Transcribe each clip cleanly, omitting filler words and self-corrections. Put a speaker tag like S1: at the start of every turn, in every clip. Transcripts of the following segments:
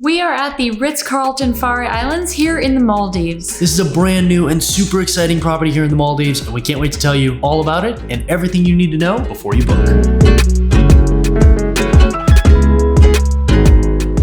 S1: We are at the Ritz-Carlton Fari Islands here in the Maldives.
S2: This is a brand new and super exciting property here in the Maldives, and we can't wait to tell you all about it and everything you need to know before you book.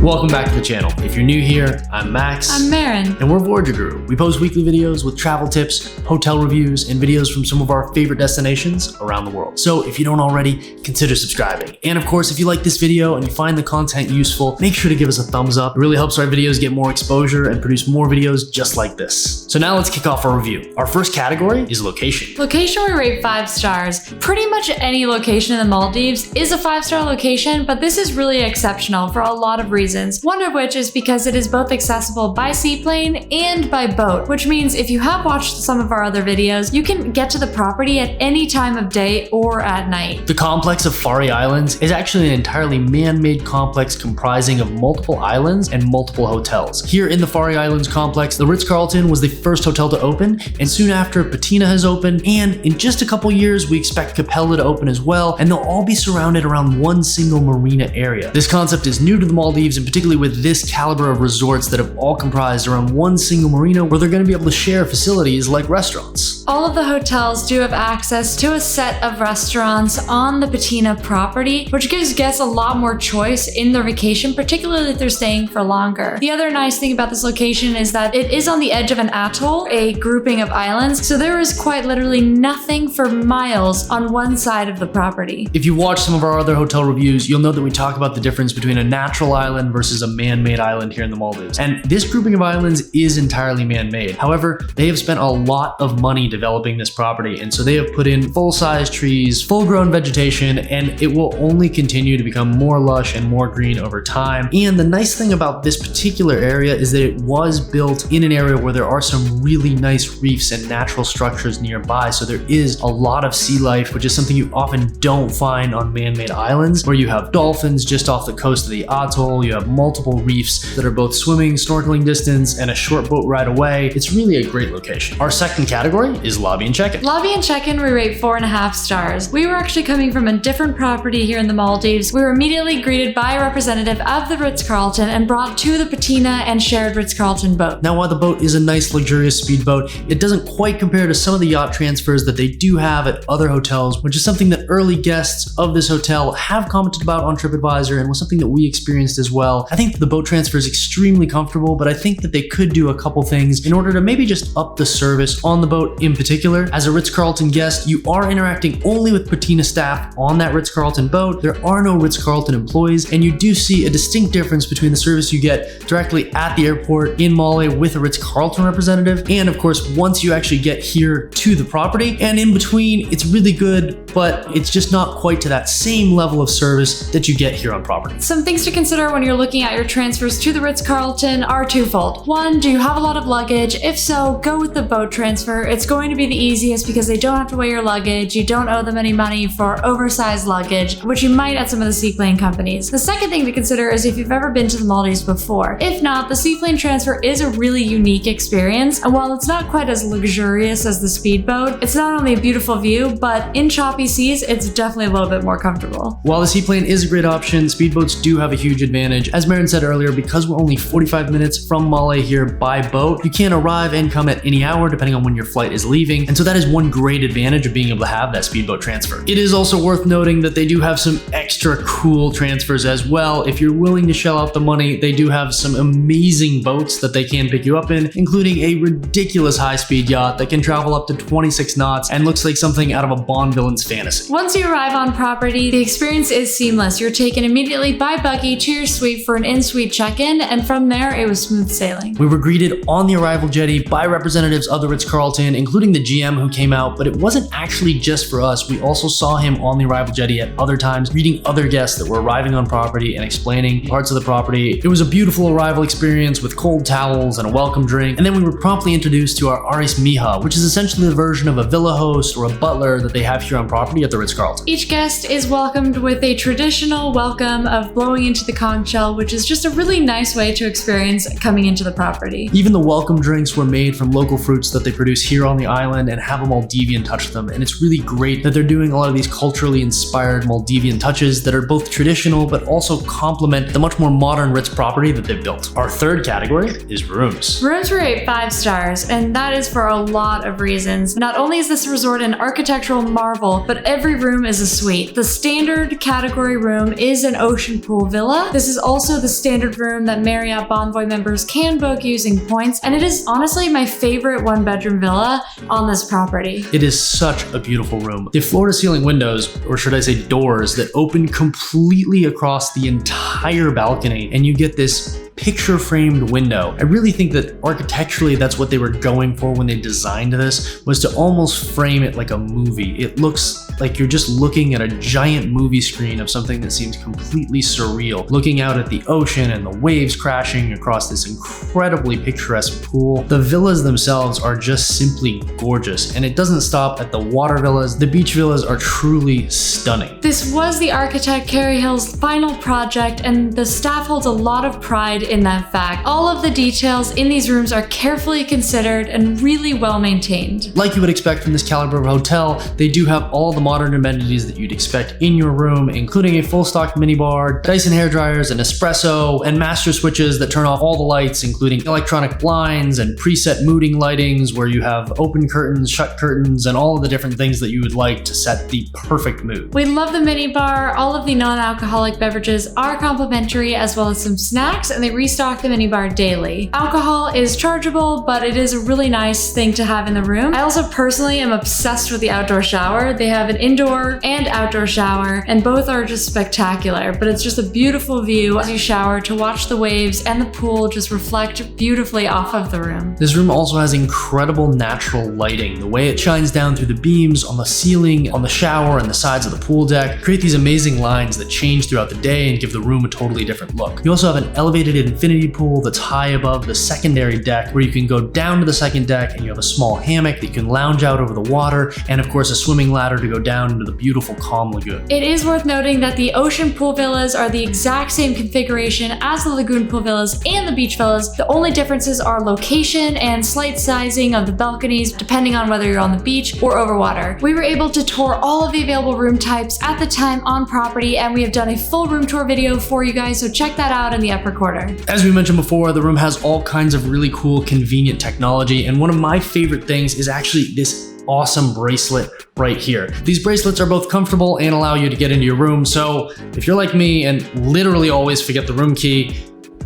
S2: Welcome back to the channel. If you're new here, I'm Max.
S1: I'm Marin.
S2: And we're Voyager Guru. We post weekly videos with travel tips, hotel reviews, and videos from some of our favorite destinations around the world. So if you don't already, consider subscribing. And of course, if you like this video and you find the content useful, make sure to give us a thumbs up. It really helps our videos get more exposure and produce more videos just like this. So now let's kick off our review. Our first category is location.
S1: Location we rate 5 stars. Pretty much any location in the Maldives is a 5-star location, but this is really exceptional for a lot of reasons. One of which is because it is both accessible by seaplane and by boat, which means if you have watched some of our other videos, you can get to the property at any time of day or at night.
S2: The complex of Fari Islands is actually an entirely man-made complex comprising of multiple islands and multiple hotels. Here in the Fari Islands complex, the Ritz-Carlton was the first hotel to open, and soon after Patina has opened, and in just a couple years we expect Capella to open as well, and they'll all be surrounded around one single marina area. This concept is new to the Maldives, and particularly with this caliber of resorts that have all comprised around one single marina where they're going to be able to share facilities like restaurants.
S1: All of the hotels do have access to a set of restaurants on the Patina property, which gives guests a lot more choice in their vacation, particularly if they're staying for longer. The other nice thing about this location is that it is on the edge of an atoll, a grouping of islands, so there is quite literally nothing for miles on one side of the property.
S2: If you watch some of our other hotel reviews, you'll know that we talk about the difference between a natural island versus a man-made island here in the Maldives. And this grouping of islands is entirely man-made. However, they have spent a lot of money developing this property, and so they have put in full-size trees, full-grown vegetation, and it will only continue to become more lush and more green over time. And the nice thing about this particular area is that it was built in an area where there are some really nice reefs and natural structures nearby, so there is a lot of sea life, which is something you often don't find on man-made islands, where you have dolphins just off the coast of the atoll, you have multiple reefs that are both swimming, snorkeling distance, and a short boat ride away. It's really a great location. Our second category is lobby and check-in.
S1: Lobby and check-in we rate 4.5 stars. We were actually coming from a different property here in the Maldives. We were immediately greeted by a representative of the Ritz-Carlton and brought to the Patina and shared Ritz-Carlton boat.
S2: Now, while the boat is a nice luxurious speedboat, it doesn't quite compare to some of the yacht transfers that they do have at other hotels, which is something that early guests of this hotel have commented about on TripAdvisor and was something that we experienced as well. I think the boat transfer is extremely comfortable, but I think that they could do a couple things in order to maybe just up the service on the boat in particular. As a Ritz-Carlton guest, you are interacting only with Patina staff on that Ritz-Carlton boat. There are no Ritz-Carlton employees, and you do see a distinct difference between the service you get directly at the airport in Male with a Ritz-Carlton representative, and of course, once you actually get here to the property. And in between, it's really good, but it's just not quite to that same level of service that you get here on property.
S1: Some things to consider when you're looking at your transfers to the Ritz-Carlton are twofold. One, do you have a lot of luggage? If so, go with the boat transfer. It's going to be the easiest because they don't have to weigh your luggage. You don't owe them any money for oversized luggage, which you might at some of the seaplane companies. The second thing to consider is if you've ever been to the Maldives before. If not, the seaplane transfer is a really unique experience, and while it's not quite as luxurious as the speedboat, it's not only a beautiful view, but in choppy seas, it's definitely a little bit more comfortable.
S2: While the seaplane is a great option, speedboats do have a huge advantage. As Marin said earlier, because we're only 45 minutes from Male here by boat, you can arrive and come at any hour depending on when your flight is leaving, and so that is one great advantage of being able to have that speedboat transfer. It is also worth noting that they do have some extra cool transfers as well. If you're willing to shell out the money, they do have some amazing boats that they can pick you up in, including a ridiculous high-speed yacht that can travel up to 26 knots and looks like something out of a Bond villain's fantasy.
S1: Once you arrive on property, the experience is seamless. You're taken immediately by buggy to your suite for an in-suite check-in, and from there, it was smooth sailing.
S2: We were greeted on the arrival jetty by representatives of the Ritz-Carlton, including the GM who came out, but it wasn't actually just for us. We also saw him on the arrival jetty at other times, greeting other guests that were arriving on property and explaining parts of the property. It was a beautiful arrival experience with cold towels and a welcome drink, and then we were promptly introduced to our Aris Miha, which is essentially the version of a villa host or a butler that they have here on property at the Ritz-Carlton.
S1: Each guest is welcomed with a traditional welcome of blowing into the conch shell cocktail, which is just a really nice way to experience coming into the property.
S2: Even the welcome drinks were made from local fruits that they produce here on the island and have a Maldivian touch to them. And it's really great that they're doing a lot of these culturally inspired Maldivian touches that are both traditional but also complement the much more modern Ritz property that they've built. Our third category is rooms.
S1: Rooms were rated 5 stars, and that is for a lot of reasons. Not only is this resort an architectural marvel, but every room is a suite. The standard category room is an ocean pool villa. This is also the standard room that Marriott Bonvoy members can book using points, and it is honestly my favorite 1-bedroom villa on this property.
S2: It is such a beautiful room. They have floor-to-ceiling windows, or should I say doors, that open completely across the entire balcony, and you get this picture-framed window. I really think that architecturally that's what they were going for when they designed this, was to almost frame it like a movie. It looks like you're just looking at a giant movie screen of something that seems completely surreal, looking out at the ocean and the waves crashing across this incredibly picturesque pool. The villas themselves are just simply gorgeous, and it doesn't stop at the water villas. The beach villas are truly stunning.
S1: This was the architect Carrie Hill's final project, and the staff holds a lot of pride in that fact. All of the details in these rooms are carefully considered and really well maintained.
S2: Like you would expect from this caliber of hotel, they do have all the modern amenities that you'd expect in your room, including a full stock minibar, Dyson hair dryers, an espresso, and master switches that turn off all the lights, including electronic blinds and preset mooding lightings where you have open curtains, shut curtains, and all of the different things that you would like to set the perfect mood.
S1: We love the minibar. All of the non-alcoholic beverages are complimentary, as well as some snacks, and they restock the minibar daily. Alcohol is chargeable, but it is a really nice thing to have in the room. I also personally am obsessed with the outdoor shower. They have an indoor and outdoor shower, and both are just spectacular, but it's just a beautiful view as you shower to watch the waves and the pool just reflect beautifully off of the room.
S2: This room also has incredible natural lighting. The way it shines down through the beams on the ceiling, on the shower, and the sides of the pool deck create these amazing lines that change throughout the day and give the room a totally different look. You also have an elevated infinity pool that's high above the secondary deck, where you can go down to the second deck and you have a small hammock that you can lounge out over the water, and of course a swimming ladder to go down into the beautiful calm lagoon.
S1: It is worth noting that the ocean pool villas are the exact same configuration as the lagoon pool villas and the beach villas. The only differences are location and slight sizing of the balconies depending on whether you're on the beach or over water. We were able to tour all of the available room types at the time on property, and we have done a full room tour video for you guys, so check that out in the upper corner.
S2: As we mentioned before, the room has all kinds of really cool, convenient technology, and one of my favorite things is actually this awesome bracelet right here. These bracelets are both comfortable and allow you to get into your room, so if you're like me and literally always forget the room key,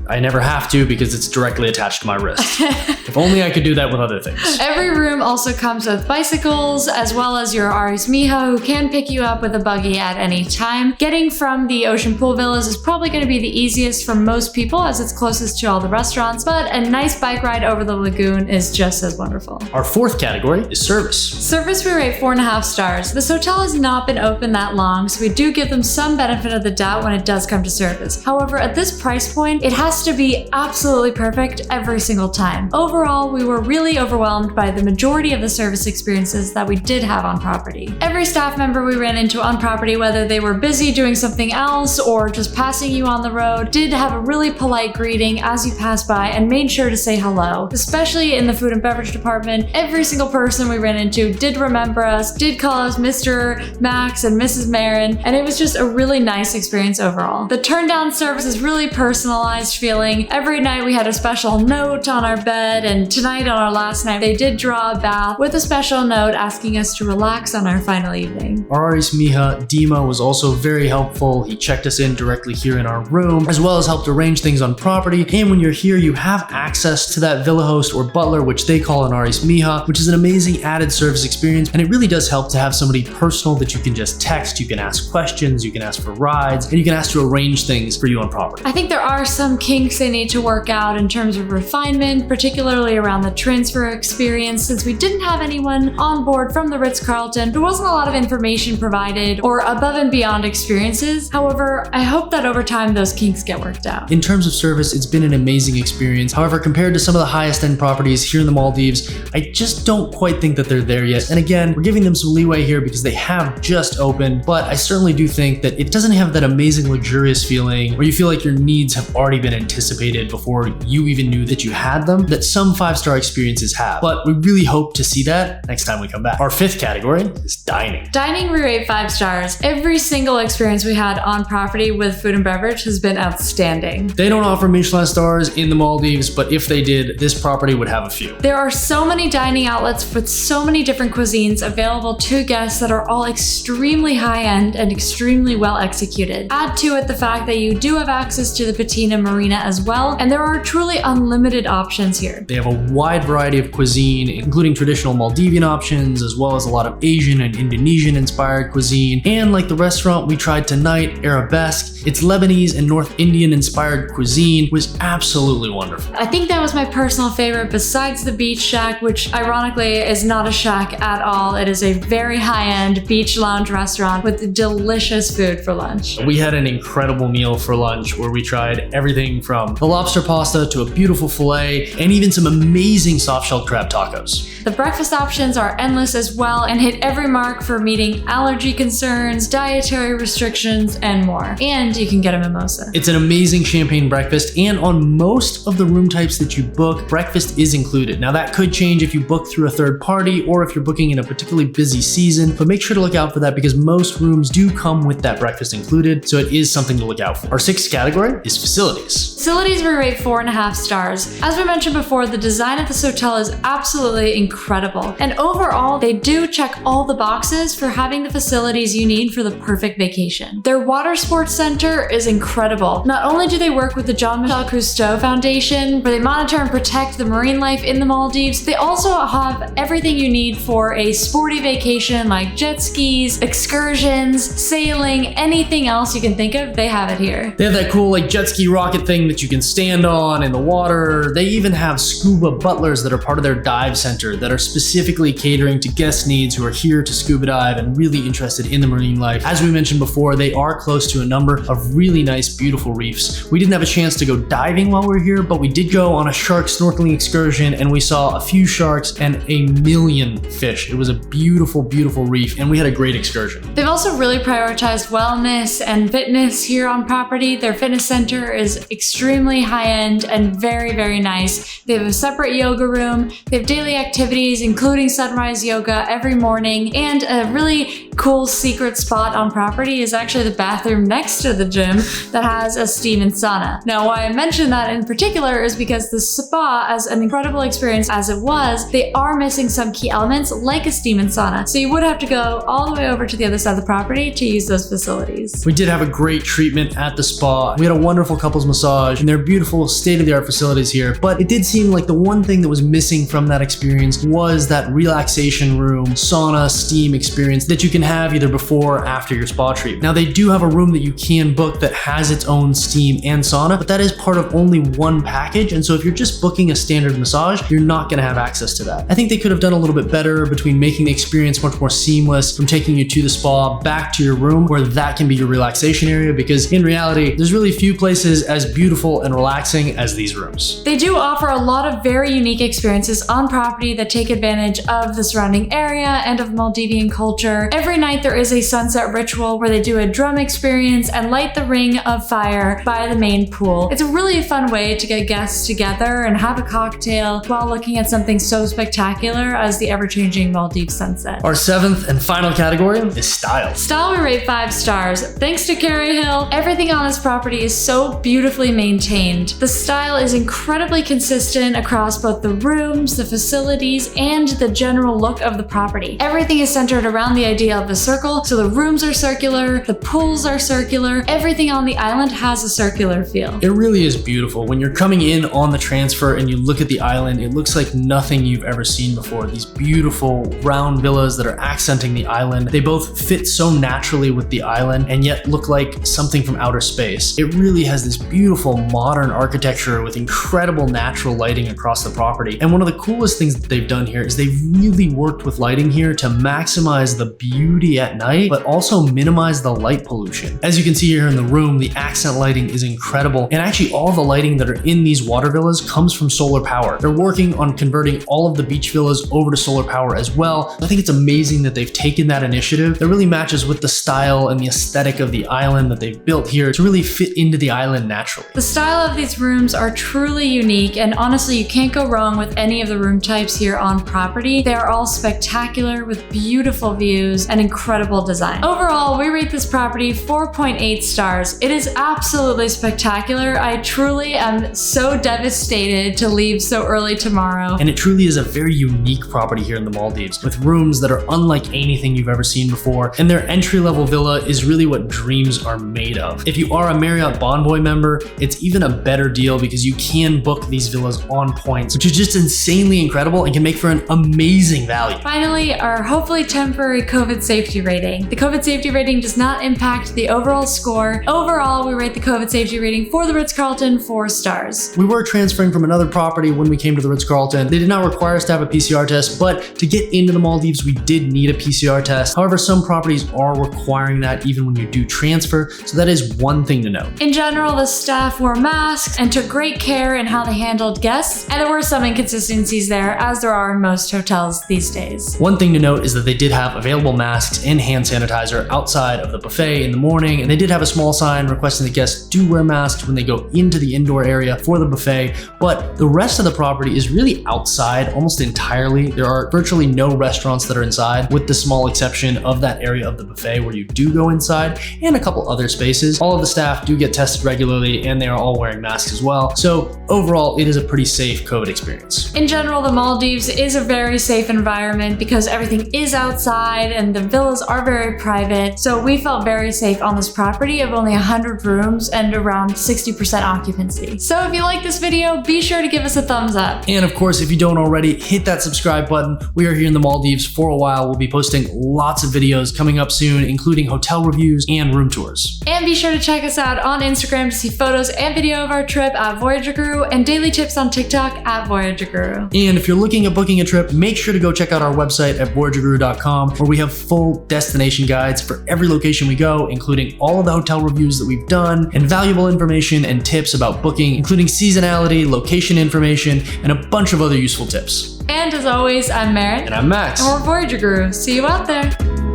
S2: I never have to because it's directly attached to my wrist. If only I could do that with other things.
S1: Every room also comes with bicycles, as well as your Aris Miha, who can pick you up with a buggy at any time. Getting from the ocean pool villas is probably going to be the easiest for most people, as it's closest to all the restaurants, but a nice bike ride over the lagoon is just as wonderful.
S2: Our fourth category is service.
S1: Service we rate 4.5 stars. This hotel has not been open that long, so we do give them some benefit of the doubt when it does come to service. However, at this price point, it has to be absolutely perfect every single time. Overall, we were really overwhelmed by the majority of the service experiences that we did have on property. Every staff member we ran into on property, whether they were busy doing something else or just passing you on the road, did have a really polite greeting as you passed by and made sure to say hello. Especially in the food and beverage department, every single person we ran into did remember us, did call us Mr. Max and Mrs. Marin, and it was just a really nice experience overall. The turn down service is really personalized feeling. Every night we had a special note on our bed, and tonight on our last night they did draw a bath with a special note asking us to relax on our final evening.
S2: Aris Miha Dima was also very helpful. He checked us in directly here in our room, as well as helped arrange things on property. And when you're here, you have access to that villa host or butler, which they call an Aris Miha, which is an amazing added service experience. And it really does help to have somebody personal that you can just text, you can ask questions, you can ask for rides, and you can ask to arrange things for you on property.
S1: I think there are some kinks they need to work out in terms of refinement, particularly around the transfer experience. Since we didn't have anyone on board from the Ritz-Carlton, there wasn't a lot of information provided or above and beyond experiences. However, I hope that over time those kinks get worked out.
S2: In terms of service, it's been an amazing experience. However, compared to some of the highest end properties here in the Maldives, I just don't quite think that they're there yet. And again, we're giving them some leeway here because they have just opened, but I certainly do think that it doesn't have that amazing luxurious feeling where you feel like your needs have already been anticipated before you even knew that you had them, that some 5-star experiences have. But we really hope to see that next time we come back. Our 5th category is dining.
S1: Dining, we rate 5 stars. Every single experience we had on property with food and beverage has been outstanding.
S2: They don't offer Michelin stars in the Maldives, but if they did, this property would have a few.
S1: There are so many dining outlets with so many different cuisines available to guests that are all extremely high-end and extremely well executed. Add to it the fact that you do have access to the Patina Marina as well, and there are truly unlimited options here.
S2: They have a wide variety of cuisine, including traditional Maldivian options, as well as a lot of Asian and Indonesian inspired cuisine. And like the restaurant we tried tonight, Arabesque, its Lebanese and North Indian inspired cuisine was absolutely wonderful.
S1: I think that was my personal favorite besides the beach shack, which ironically is not a shack at all. It is a very high-end beach lounge restaurant with delicious food for lunch.
S2: We had an incredible meal for lunch where we tried everything from the lobster pasta to a beautiful filet and even some amazing soft-shelled crab tacos.
S1: The breakfast options are endless as well and hit every mark for meeting allergy concerns, dietary restrictions, and more. And you can get a mimosa.
S2: It's an amazing champagne breakfast, and on most of the room types that you book, breakfast is included. Now that could change if you book through a third party or if you're booking in a particularly busy season, but make sure to look out for that because most rooms do come with that breakfast included, so it is something to look out for. Our 6th category is facilities.
S1: Facilities, we rate 4.5 stars. As we mentioned before, the design of this hotel is absolutely incredible. And overall, they do check all the boxes for having the facilities you need for the perfect vacation. Their water sports center is incredible. Not only do they work with the Jean-Michel Cousteau Foundation, where they monitor and protect the marine life in the Maldives, they also have everything you need for a sporty vacation like jet skis, excursions, sailing, anything else you can think of, they have it here.
S2: They have that cool like jet ski rocket thing that you can stand on in the water. They even have scuba butlers that are part of their dive center that are specifically catering to guest needs who are here to scuba dive and really interested in the marine life. As we mentioned before, they are close to a number of really nice, beautiful reefs. We didn't have a chance to go diving while we were here, but we did go on a shark snorkeling excursion and we saw a few sharks and a million fish. It was a beautiful, beautiful reef and we had a great excursion.
S1: They've also really prioritized wellness and fitness here on property. Their fitness center is extremely high-end and very, very nice. They have a separate yoga room. They have daily activities, including sunrise yoga every morning, and a really cool secret spot on property is actually the bathroom next to the gym that has a steam and sauna. Now, why I mention that in particular is because the spa, as an incredible experience as it was, they are missing some key elements like a steam and sauna. So you would have to go all the way over to the other side of the property to use those facilities.
S2: We did have a great treatment at the spa. We had a wonderful couples massage and they're beautiful state-of-the-art facilities here, but it did seem like the one thing that was missing from that experience was that relaxation room, sauna, steam experience that you can have either before or after your spa treatment. Now they do have a room that you can book that has its own steam and sauna, but that is part of only one package, and so if you're just booking a standard massage, you're not gonna have access to that. I think they could have done a little bit better between making the experience much more seamless from taking you to the spa back to your room where that can be your relaxation area, because in reality, there's really few places as beautiful and relaxing as these rooms.
S1: They do offer a lot of very unique experiences on property that take advantage of the surrounding area and of Maldivian culture. Every night there is a sunset ritual where they do a drum experience and light the ring of fire by the main pool. It's a really fun way to get guests together and have a cocktail while looking at something so spectacular as the ever-changing Maldives sunset.
S2: Our 7th and final category is style.
S1: Style, we rate 5 stars. Thanks to Carey Hill, everything on this property is so beautifully maintained. The style is incredibly consistent across both the rooms, the facilities, and the general look of the property. Everything is centered around the idea of of a circle. So the rooms are circular, the pools are circular, everything on the island has a circular feel.
S2: It really is beautiful. When you're coming in on the transfer and you look at the island, it looks like nothing you've ever seen before. These beautiful round villas that are accenting the island. They both fit so naturally with the island and yet look like something from outer space. It really has this beautiful modern architecture with incredible natural lighting across the property. And one of the coolest things that they've done here is they've really worked with lighting here to maximize the beauty at night, but also minimize the light pollution. As you can see here in the room, the accent lighting is incredible. And actually all the lighting that are in these water villas comes from solar power. They're working on converting all of the beach villas over to solar power as well. I think it's amazing that they've taken that initiative that really matches with the style and the aesthetic of the island that they've built here to really fit into the island naturally.
S1: The style of these rooms are truly unique, and honestly, you can't go wrong with any of the room types here on property. They are all spectacular with beautiful views and incredible design. Overall, we rate this property 4.8 stars. It is absolutely spectacular. I truly am so devastated to leave so early tomorrow.
S2: And it truly is a very unique property here in the Maldives with rooms that are unlike anything you've ever seen before. And their entry-level villa is really what dreams are made of. If you are a Marriott Bonvoy member, it's even a better deal because you can book these villas on points, which is just insanely incredible and can make for an amazing value.
S1: Finally, our hopefully temporary COVID safety rating. The COVID safety rating does not impact the overall score. Overall, we rate the COVID safety rating for the Ritz-Carlton 4 stars.
S2: We were transferring from another property when we came to the Ritz-Carlton. They did not require us to have a PCR test, but to get into the Maldives, we did need a PCR test. However, some properties are requiring that even when you do transfer, so that is one thing to note.
S1: In general, the staff wore masks and took great care in how they handled guests, and there were some inconsistencies there, as there are in most hotels these days.
S2: One thing to note is that they did have available masks and hand sanitizer outside of the buffet in the morning, and they did have a small sign requesting that guests do wear masks when they go into the indoor area for the buffet, but the rest of the property is really outside almost entirely. There are virtually no restaurants that are inside, with the small exception of that area of the buffet where you do go inside, and a couple other spaces. All of the staff do get tested regularly, and they are all wearing masks as well. So overall, it is a pretty safe COVID experience.
S1: In general, the Maldives is a very safe environment because everything is outside and the villas are very private. So we felt very safe on this property of only 100 rooms and around 60% occupancy. So if you like this video, be sure to give us a thumbs up.
S2: And of course, if you don't already, hit that subscribe button. We are here in the Maldives for a while. We'll be posting lots of videos coming up soon, including hotel reviews and room tours.
S1: And be sure to check us out on Instagram to see photos and video of our trip at Voyager Guru and daily tips on TikTok at Voyager Guru.
S2: And if you're looking at booking a trip, make sure to go check out our website at voyagerguru.com, where we have full destination guides for every location we go, including all of the hotel reviews that we've done and valuable information and tips about booking, including seasonality, location information, and a bunch of other useful tips.
S1: And as always, I'm Merritt.
S2: And I'm Max.
S1: And we're Voyager Guru. See you out there.